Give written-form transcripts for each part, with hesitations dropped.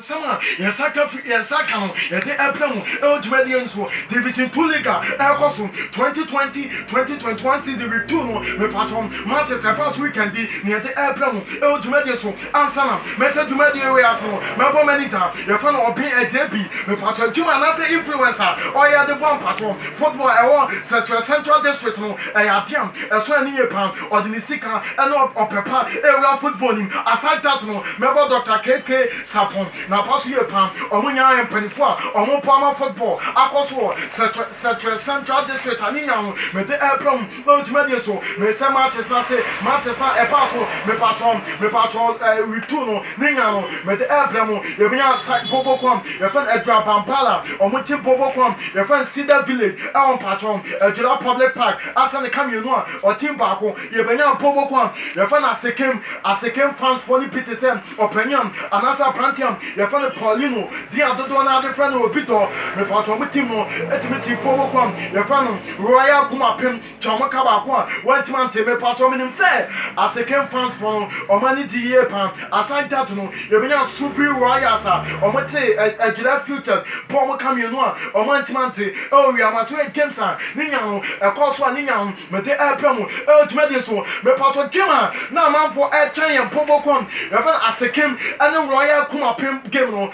Sama yɛsaka yɛsaka no yɛde ɛbrɛ mu ɛwɔ dwumadie nso division 2 league ɛkɔ so 2020-2021 season week 2 no mepatɔm matches ɛfa so weekend di ne yɛde ɛbrɛ mu ɛwɔ dwumadie so ansana mɛsɛ dwumadie wei ase no mɛbɔ manager yɛfa no ɔpin ɛgyebi mepatɔ dwuma anasɛ influencer ɔyɛ de bɔ mpatɔ football ɛwɔ central district no ɛyɛ adeam ɛso ani yɛ pam ɔde ne sika ɛna ɔpɛpa ɛwura football nim aside that no mɛbɔ Dr. KK Sapon na paso yɛ pam ɔmo nyaa mpanifo a ɔmo pama football akɔ so central district ani nya ho mɛde ɛbrɛ mu na dwumadie so mɛsɛ matches na ɛpa so mepatɔ week 2 no ne nya no mɛde ɛbrɛ mu yɛbɛnya bobo kwam yɛfɛn ɛdra pampala ɔmo ti bobo kwam yɛfɛn Cedar Village ɛwɔ mpatɔ ɛdra public park asa ne kamienu a ɔtim baako yɛbɛnya bobo kwam yɛfɛn asekem fans for ni pete sɛ ɔpɛnyam anasa prantiam yɛfɛn Paulino di adodo na ade fɛn obi dɔ mepatɔ ɔmo tim no etimi ti bobo kwam yɛfɛn Royal Kumapem twamo ka baako a wɔntimi ante mepatɔ minim sɛ asekem fans for ɔmo ani di yie pam aside that no yɛbɛnya Super Royals a ɔmo te ɛdra futures bɔ ɔmo kamienu a ɔmo ntimi ante ɛwɔ wiama so games a ne nya no ɛkɔ so a ne nya no mede ɛbrɛ mu ɛwɔ dwumadie so mepatɔ game a na amanfo ɛtwɛn yɛn bobo kwam yɛfɛn asekem ɛne Royal Kumapem game no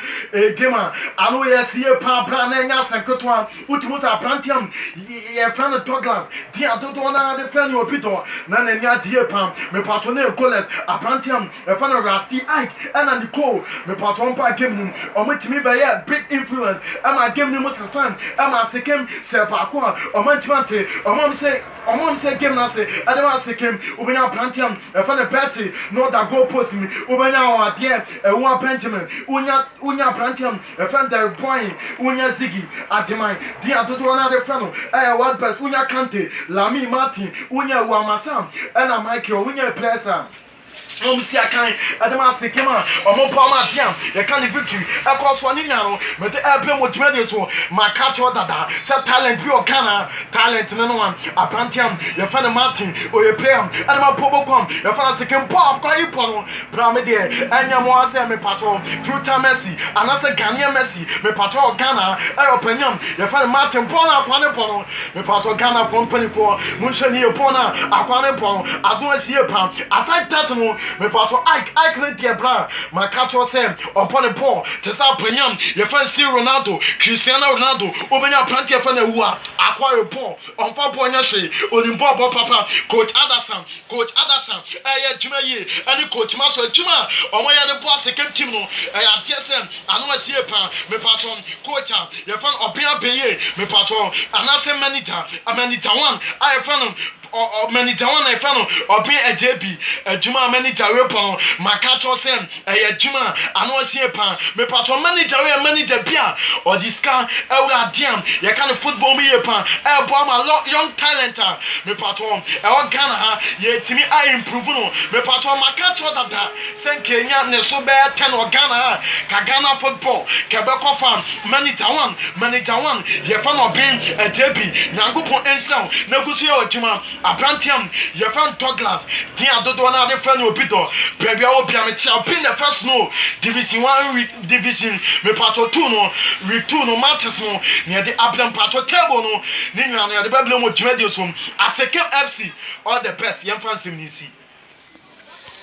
game a ano yɛ sie pa bra na nya sanketoa utimu sa prantiam yɛfɛn no Douglas di adodo na de fɛn no obi dɔ na nya die pam mepatɔ ne goalless aprantiam yɛfɛn no Rusty Ike ɛna Nicole mepatɔ mpa game nim ɔmo timi bɛyɛ big influence ɛma game nim sesan ɛma asekem sɛ baako a ɔmo ntimi ante ɔmo sɛ game na se ɛde ma asekem obenya aprantiam yɛfɛn no Betty no da goal post ni obenya adeɛ ɛwɔ Benjamin unya aprantiam yɛfɛn the boy unya Ziggy Ademan di adodo na de fɛn no ɛyɛ world best unya Kante Lami Martin unya Wamasa ɛna Michael unya Plesa ɔmo si akan ɛdɛm asekem a ɔmo pɔma adeam yɛka ne victory ɛkɔ so ne nya no mede ɛbrɛ mu dwumadie so maka kyerɛ dada sɛ talent bi ɔkana talent ne no a aprantiam yɛfa ne Martin ɔyɛ player ɛdɛm apɔbɔ kwam yɛfa ne asekem pɔ akwa ipɔ no bra me deɛ ɛnyɛ mo asɛ mepatɔ future Messi anasɛ Ghanaian Messi mepatɔ Ghana ɛyɛ ɔpanyam yɛfa ne Martin pɔ no akwa ne pɔ no mepatɔ Ghana fɔ mpanifoɔ monhwɛ ne yɛ pɔ no akwa ne pɔ no ado asie pam aside that no mepatɔ Ike ne deɛ bra maka kyerɛ sɛ ɔpɔ ne bɔɔl te sɛ apanyam yɛfɛn si Ronaldo Cristiano Ronaldo obɛnya apranti yɛfɛn no awu a akwa yɛ bɔɔl ɔmfa bɔɔl nyɛ hwee onim bɔɔl bɔ papa Coach Adasan ɛyɛ adwuma yie ɛne Coach Maso adwuma a ɔmo yɛ de bɔ asekem team no ɛyɛ adeɛ sɛ ano asie paa mepatɔ coach a yɛfɛn ɔbɛn abɛyie mepatɔ anasɛ manager one a yɛfɛn no manager one na ɛfɛ no ɔbɛn ɛgyebi adwuma manager we pɔn maka kyerɛ sɛ ɛyɛ adwuma ano asie paa mepatɔ manager we manager bi a ɔde sika ɛwura adeam yɛka no football mu yie paa ɛbɔ ama young talent a mepatɔ ɛwɔ Ghana ha yɛtumi a improve no mepatɔ maka kyerɛ dada sɛ nkenya ne so bɛyɛ 10 wɔ Ghana ha ka Ghana football kɛbɛkɔ fa manager one yɛfa no ɔbɛn ɛgyebi nyankopɔn ɛnhyira na gu so yɛ adwuma aprantiam yɛfɛn Douglas di adodo na ade fɛn no obi dɔ baabi a obi a mete a pin the first no division 1 division mepatɔ 2 no week 2 no matches no ne yɛde ablam patɔ table no ne nyina no yɛde bɛblam dwumadie so asekem FC all the best yɛmfa nsɛm ne si